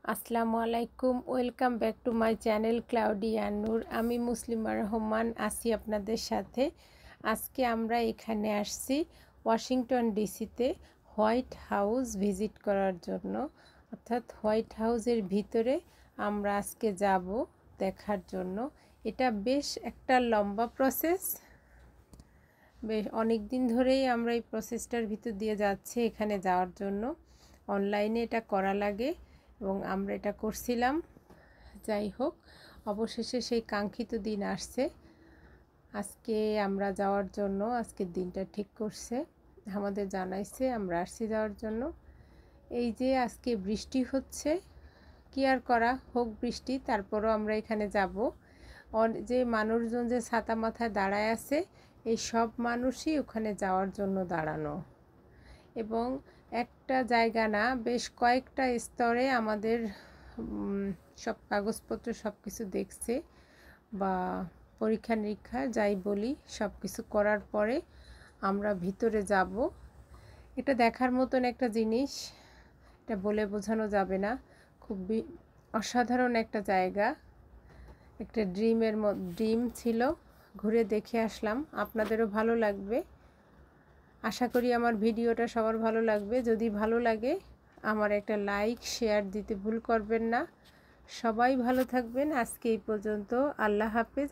আসসালামু আলাইকুম, welcome back to my channel Cloudy and Noor. আমি মুসলিমা রহমান আছি আপনাদের সাথে। আজকে আমরা এখানে আসছি ওয়াশিংটন ডিসিতে হোয়াইট হাউস ভিজিট করার জন্য, অর্থাৎ হোয়াইট হাউসের ভিতরে আমরা আজকে যাব দেখার জন্য। এটা বেশ একটা লম্বা প্রসেস, বেশ অনেক দিন ধরেই আমরা এই প্রসেসটার ভিতর দিয়ে যাচ্ছি এখানে যাওয়ার জন্য। অনলাইনে এটা করা লাগে এবং আমরা এটা করছিলাম। যাই হোক, অবশেষে সেই কাঙ্ক্ষিত দিন আসছে। আজকে আমরা যাওয়ার জন্য আজকের দিনটা ঠিক করছে, আমাদের জানাইছে, আমরা আসছি যাওয়ার জন্য। এই যে আজকে বৃষ্টি হচ্ছে, কি আর করা, হোক বৃষ্টি, তারপরও আমরা এখানে যাব। যে মানুষজন যে ছাতা মাথায় দাঁড়ায় আছে, এই সব মানুষই ওখানে যাওয়ার জন্য দাঁড়ানো। এবং একটা জায়গা না, বেশ কয়েকটা স্তরে আমাদের সব কাগজপত্র সব কিছু দেখছে বা পরীক্ষা নিরীক্ষা যাই বলি, সব কিছু করার পরে আমরা ভিতরে যাব। এটা দেখার মতন একটা জিনিস, এটা বলে বোঝানো যাবে না। খুবই অসাধারণ একটা জায়গা, একটা ড্রিম ছিল। ঘুরে দেখে আসলাম, আপনাদেরও ভালো লাগবে। আশা করি আমার ভিডিওটা সবার ভালো লাগবে। যদি ভালো লাগে আমার একটা লাইক শেয়ার দিতে ভুল করবেন না। সবাই ভালো থাকবেন। আজকে এই পর্যন্ত। আল্লাহ হাফেজ।